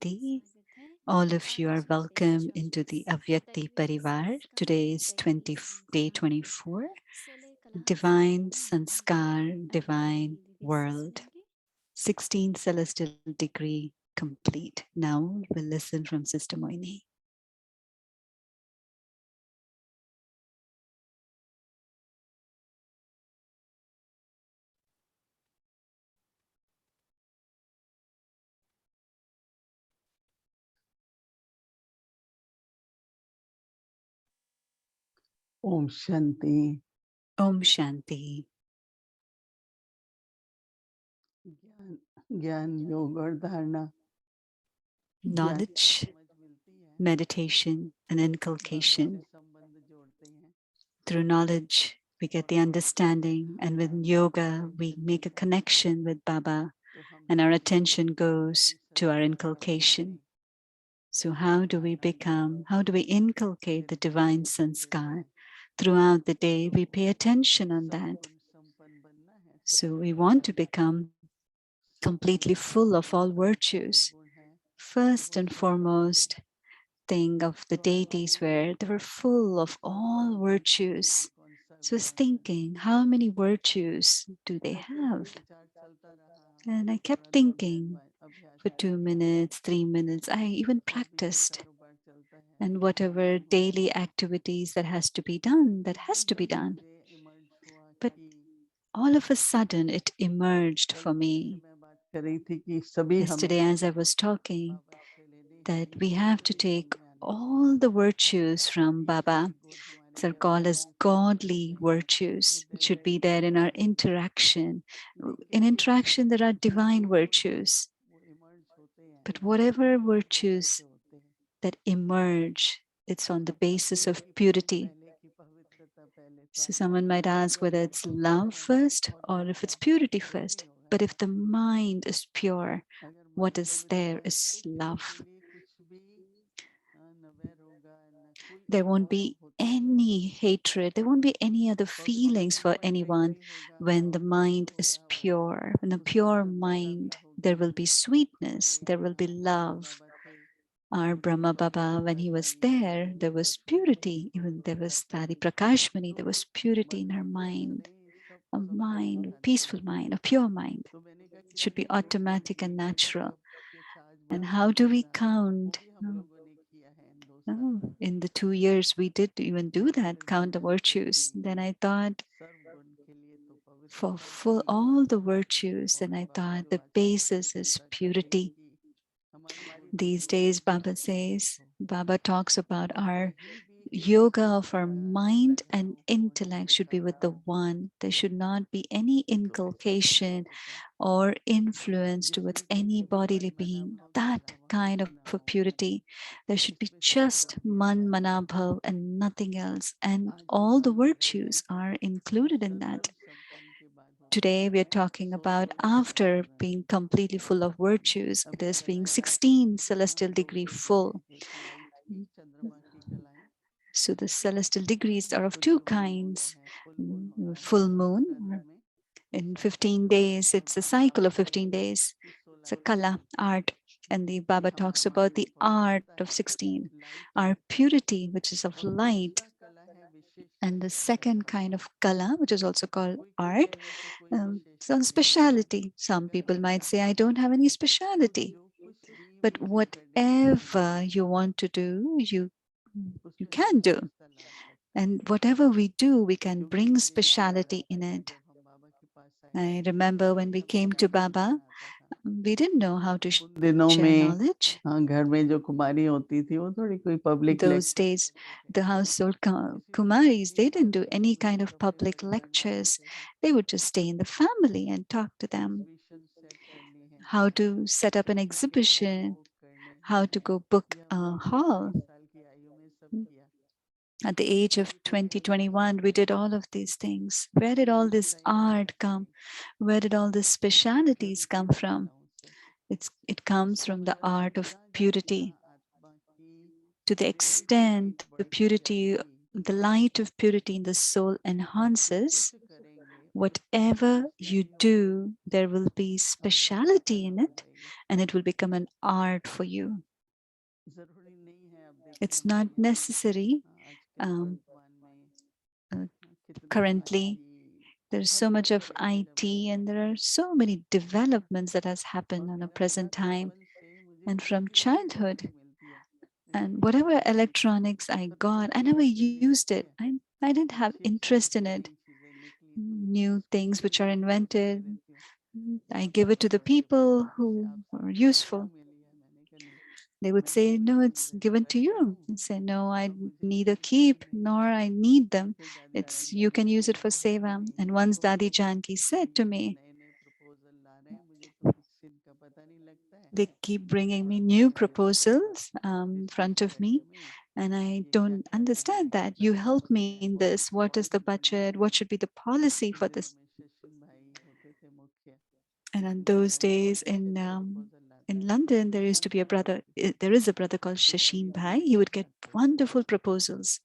Mohinididi. All of you are welcome into the Avyakti Parivar. Today is day 24, Divine Sanskar, Divine World. 16 celestial degree complete. Now we'll listen from Sister Mohini. Om Shanti. Om Shanti. ज्ञान योग और धारणा ज्ञान Knowledge, समझ मिलती है, meditation, and बाबा में inculcation. संबंध जोड़ते हैं, Through knowledge, we get the understanding, and with yoga, we make a connection with Baba, तो हम and our attention दैवी goes to our संस्कार प्राप्त inculcation. करें। So, how do we become, how do we inculcate the divine sanskar? Throughout the day, we pay attention on that. संपूर्ण संपन्न बनना है, So, सबसे we पहला want to नियम become completely संपूर्ण full of all जो virtues. गुण है First वो and संपन्न है। foremost, think of the तो हमारे deities where they were full of all संपन्न कौन virtues. कौन So I was सर्वगुण है, thinking, how many virtues do they ऐसे ही have? विचार चलता रहा। And I kept थोड़ा तो thinking अभ्यास for किया, 2 minutes, 3 minutes. I even और बीच में practiced. कारोबार चलता है, And whatever हमारे daily activities that has to be done, that has to be तभी done. मुझे इमर्ज हुआ But कि all of a sudden, it emerged कल for जैसे me मैं बात कर रही थी कि सभी हमें yesterday as I was talking बाबा से लेनी that है, we have to सभी को take हमें आना है, all the virtues from Baba. ईश्वरी गुण हमारे They're called व्यवहार as में प्रकट godly होते हैं, virtues. It should be हृदय there in our गहराई में। interaction. In लेकिन interaction, there are divine जो गुण हैं virtues. वो इमर्ज होते हैं, But whatever वो कैसे virtues होते हैं? that emerge, it's on the basis of पुण्य की पूंजी purity. पहले की पवित्रता पहले, तो So आप someone might ask अगर whether वो it's पवित्र love है ना first और or if शुद्ध it's है purity तो ही first. होगा। But if the mind is pure, अगर what मन is पवित्र there है तो is फिर उसके love. लिए कुछ भी न वैर होगा, न कोई There won't और be होता है, any hatred. There won't be any other कभी कभी feelings तो for बहुत anyone मीठा ही होगा, when the भावपूर्ण ही mind is होगा, pure. In a उसमें pure शुद्धता भी mind, there will होगी। be sweetness, हमारे there will be Brahma love. बाबा थे, Our उनकी Brahma Baba, when पवित्रता he was थी, there उनका was स्वरूप भी purity. Even there पवित्रता was Tadi थी। Prakashmani, तो there was purity in her मनुष्य mind, करें सब a सबको ही mind, a सिखाते peaceful हैं। mind, a pure mind. तो मैंने कहा It should be कितने automatic and मीठे natural. शब्द के साज And बाबा how के do we द्वारा वो count? भी हम लोगों ने किया है इन 2 सालों Oh, में। in the 2 years, we did even do और that, फिर count the मैंने लिखा कि virtues. Then I thought, सर्वगुण के लिए तो for पवित्रता full चाहिए, all the virtues, and और I बाबा thought जो the आचार्य थे basis is गीता कहेगी purity. कि हमारी बुद्धि These में days, शुद्ध Baba विवेक says, हो, Baba talks about our कहीं भी एक yoga क्षण of our mind and बहकाव हो, intellect should be with the हिचकिचाहट हो, one. There should not be any तो ऐसा कैसे inculcation होगा? or influence towards जिसमें any कि केवल bodily मना being. भाव के That अलावा kind कुछ of ना a हो, purity. There should be इसमें just संतुष्ट हो man जाए। manabhav and nothing else. And आज हम all the बात कर रहे हैं virtues are included in that. सर्व संपन्न के बाद होता Today, we are है talking about 16वां after संस्करण। being completely full of virtues, it अभी is being कलाएं 16 celestial दो degree किस्म की full. हैं, एक लाइट की चंद्रमा की कलाएं, So the celestial degrees are of two शुद्ध मून होता kinds. है, फुल मून होता है, Full moon, नवरात्र or में in सब 15 चंद्रमा days, और it's a Baba cycle of आते 15 हैं days. कि It's a 16 दिन kala, art. And the कि Baba हम talks हमारे about the ऊपर art चढ़ता of है 16, light, our purity, which is of और light. दूसरा कला है विशेष And the second चतुरता। kind of kala, which is also called कोई कोई art, कहे तो कोई some विशेषता नहीं है, speciality. Some अगर people might आपका say, है I don't have any तो speciality. जो कुछ भी But मुझे करने का मन whatever करे you want to do, you उसमें can do. विशेषता ला सकते हैं, And whatever we do, we can क्योंकि bring मुझे याद आ speciality रहा in था कि it. जब हम बाबा के पास आए I remember when we हमें came to ज्ञान नहीं Baba, लेना आता था। we didn't know how to उन दिनों share में knowledge. हाँ, घर में जो कुमारी होती थी वो थोड़ी कोई पब्लिक Those लेक्चर days, करते थे, the household किसी से Kumaris, बातचीत they didn't do करते थे, any kind दूसरों of को अपने public परिवार में lectures. बुलाते थे, They would just stay in the family and talk to them. Exhibition set करनी है, How to set up an catalogue exhibition, book करने हैं, how to go book ये हम a लोग hall. 21 साल की आयु में सब किया। At the age of अभी तो खैर ये सब 2021, we did all of these things. Where did all अभी this बताइए आप art come? कैसे, Where did all these क्यों specialities नहीं come पूछा from? बड़ाओं से? It comes तो from the अगर art of जितना ज्यादा purity. आत्मा की To the विविधि extent the बढ़ती purity, जाएगी, the light of purity in the soul आप जो enhances, कुछ करेंगे Whatever you do, there will be अभ्यास speciality in करना it पड़ेगी. and it will become an art for you. ज़रूरी नहीं है. अब देखिए It's not हमारे necessary. आज के Um, वर्तमान में uh, कितना Currently, IT there's her so much जगह of अवेलेबल IT है. and there are so many है ना. developments that has happened और on a मेरा बेटा present तो time. वन से ही मुझे And from बेसिक से ही childhood, नॉलेज मिलती है. मेरे and बेटे whatever को basic electronics I computer got, I कैसे never कैसे used it. मिलती है. I didn't have छः साल interest in से it. नई चीज़ें निकली तो मैं New things उसके which are लिए देखती invented, रहती हूँ. I बहुत give it सारे to the बड़े people इससे who आपसे are मिली है वो useful. मिली है. मैंने कहा नहीं. They would मैं तो say, no, basic it's given to रखता you. हूँ I say, no, I और मुझे neither नहीं keep नहीं. nor I need them. फिर दादी It's Janaki you ji can use it बोली for seva. नहीं And once इनको Dadi Janki ये said to me, नए नए प्रपोजल ला रहे हैं. मुझे तो कुछ इनका पता नहीं लगता है. they keep bringing और me बड़ा new भाई भी तो proposals in इसके front of कैटेगरी me. में And I ये क्या don't करना है understand that. You मतलब help me in this. What is the policy budget? बनवानी What है. should be the policy उन for दिनों this? में शशिन भाई होते थे मुख्य. And on वो those days अच्छे अच्छे प्रपोजल in लाता था. London, there used to be a जानता था brother. किसी There को. is a brother called फिर दादी Shashin Bhai. Janaki He ji would get बात करती थी. wonderful proposals.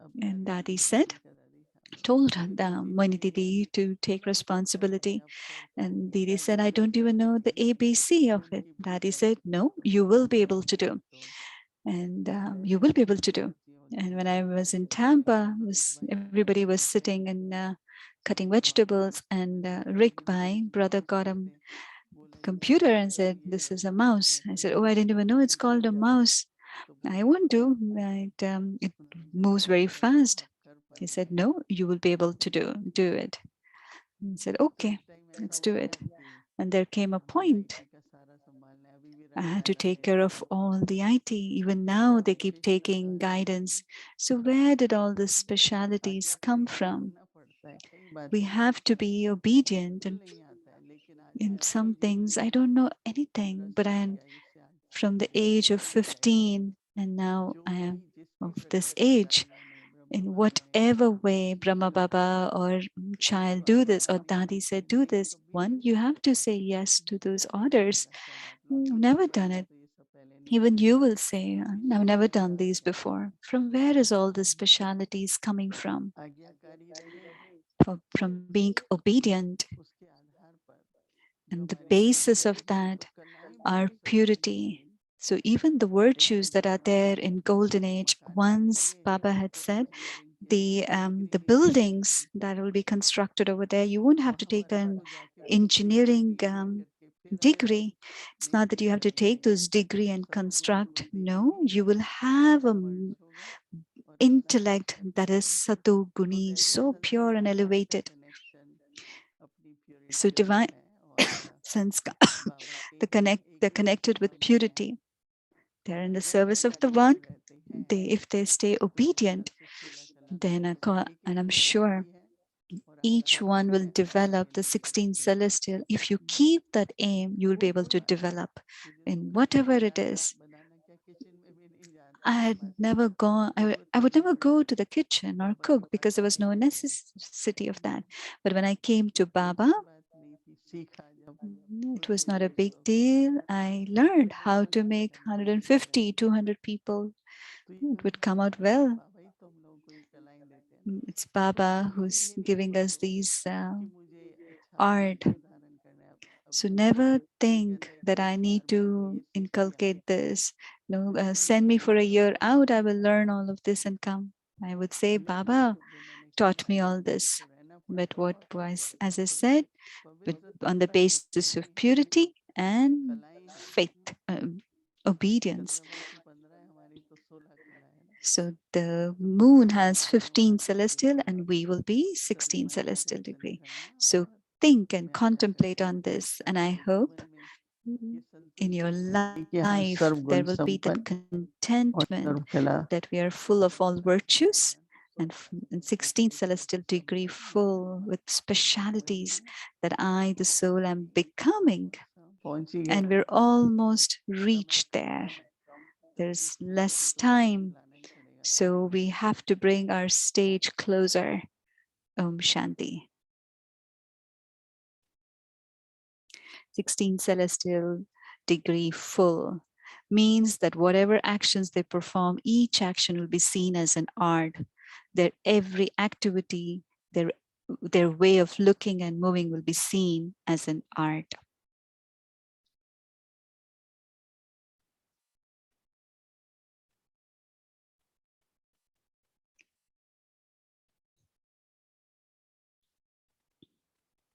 अब And दादी Dadi मैंने said, कहा दादी हमें तो told कोई नसीब नहीं है. Mohinididi to take अब क्या करना है. responsibility. अफसर तो And Didi दादी said, I don't even बताती know the थी ABC कि of it. उनकी Daddy बेटियां said, कितनी no, you पढ़ी will be लिखी able to हैं. do. तो And you will मैं be able to जब do. सोचती हूँ तो And when मुझे I लगता was है in कि अगर मैं Tampa, सुरेश was भाई की everybody जगह was होता sitting and cutting और vegetables, and जैसे Rick दादी मुझे Bhai, brother, propose got a करते बोला ये computer क्या and है said, ये this is a करना है. mouse. मैं I कहा said, नहीं oh, I didn't even know it's ये called कर a जाऊंगा. mouse. तो I बोलते won't नहीं do. नहीं It उन्होंने कहा moves नहीं very करो fast. आप कर He said, पाओगे. no, you will be able to do it. And I said, तो okay, उस टाइम ऐसा let's do होता it. है कि And there came a हमें point आईटी का सारा संभालना है. अभी भी I had to रंगदारा take में care है. of all the IT. Even तो now, they keep कोशिश taking करता है कि guidance. So, where did all the specialities come आज्ञाकारी from? होना पड़ता है. कई We बातें have to be obedient. बिल्कुल And नहीं आता है लेकिन in आज्ञाकारी some जीवन things, I में don't know पंद्रह anything, but सोलह I, या इससे from the age of ज़्यादा नहीं जाएगी. 15, and now जो I भी am जिस भी of this प्रकार से age, दादा ने ब्रह्मा in बाबा ने whatever way Brahma बोला Baba or उसको child do आगे this or बढ़ाने की Dadi said कोशिश do की. this, कभी one, you have to say yes to those कहते हैं orders. थोड़ा सा डांट लो. I've never done मैं it. तो ये सब पहले नहीं Even किया. you will say, I've never विश्वास done these रहा. before. From where is all this specialities coming from? आज्ञाकारी रहे From being obedient. उसके आधार पर जो And the हमारे अंदर basis है. of that तो कलाएं are बदल सकती हैं. purity. So even the एक virtues that are जमाना था there in Golden Age, मकान once बनाएंगे Baba had तो said, इंजीनियरिंग के लिए the डिग्री लेनी buildings पड़ेगी. that will be constructed over there, you won't have to वहां take पर an आपको जाके पीएचडी engineering डीग्री लेकर के फिर आना है. degree. It's नहीं not that तो you have to नहीं take मिलेगा. those degree and Satguru construct. Guru No, देंगे. you will have a फर्श होगा और अपना intellect संस्कार that is सिखाएंगे. Satu तो Guni, दैवीय so pure and संस्कार आपका elevated. कनेक्शन अपनी So प्योरिटी से divine है. और Sanskar, बाबा के they're एक connected with शिष्य हैं. purity. They're in the service of the आज्ञाकारी one. अगर रहते हैं If they stay तो इस तरह obedient, से 16 कला then एक and एक I'm कला sure आती है और each आराम one से will ऐसे develop आगे the लेके 16 चलते celestial. If you keep that aim, you will be कोई able कोई to बात नहीं. develop मुझे तो in खाना whatever it बनाना is. बनाना क्या किचन में भी नहीं I आ had पाती. never gone, जरूरत I ही would नहीं never पड़ी. go to the kitchen or Baba cook because there सिखाते was no गए. necessity of that. But when I came to कोई Baba, बड़ी बात नहीं थी. सीखा जब it तो was not धीरे a धीरे big वो deal. I learned how to व्यवस्थित make करना सीख गए. 150, 200 people. तो ये It कभी would come out सोचा well. बाबा ही तो हम लोगों को ये कलाएं देते हैं ना. It's Baba तो who's इसीलिए मेरे giving को us these कि मुझे अच्छा art. संस्कार धारण करना है. अब So जैसे never उनके think अंदर that I कई need बार बार to ये सृष्टियाँ inculcate this. No, बिल्कुल send नई me for नई a year out. I प्रौद्योगिकी will वाली learn all of this and come. I would say, अलग अलग Baba शब्दों मैंने taught कहा me all लेकिन this. उनको रहना But पड़ता what था. was, as I said, but on the पवित्रता basis होती of थी. purity and कलाएं faith, obedience. चंद्रमा की 15 है हमारी तो 16 कला है ना. So the तो moon 15 has डिग्री हमारा 15 celestial कॉन्सेंट्रेट and we करना. will be 16 चंद्रमा का celestial दर्शन degree. करना. So और think and मैं क्या contemplate करती हूँ on this. And I अपने hope जीवन में ये in your संतुष्टि मिलेगी कि हाँ life there सर्वगुण will be that संपन्न और contentment सर्वकला that we are full of all virtues संपूर्ण and 16th celestial विश्व degree संपन्न मैं full with वही specialities हूँ. that I, the soul, am becoming. पहुंच ही And गए. we're almost समय reached कम there. है. There's स्टेज को less तो ऊपर time. बुलाना ही पड़ेगा. So we have to bring our stage closer. Om Shanti. 16 celestial degree full means that whatever actions they perform, each action will be seen as an art. Their every activity, their their way of looking and moving will be seen as an art.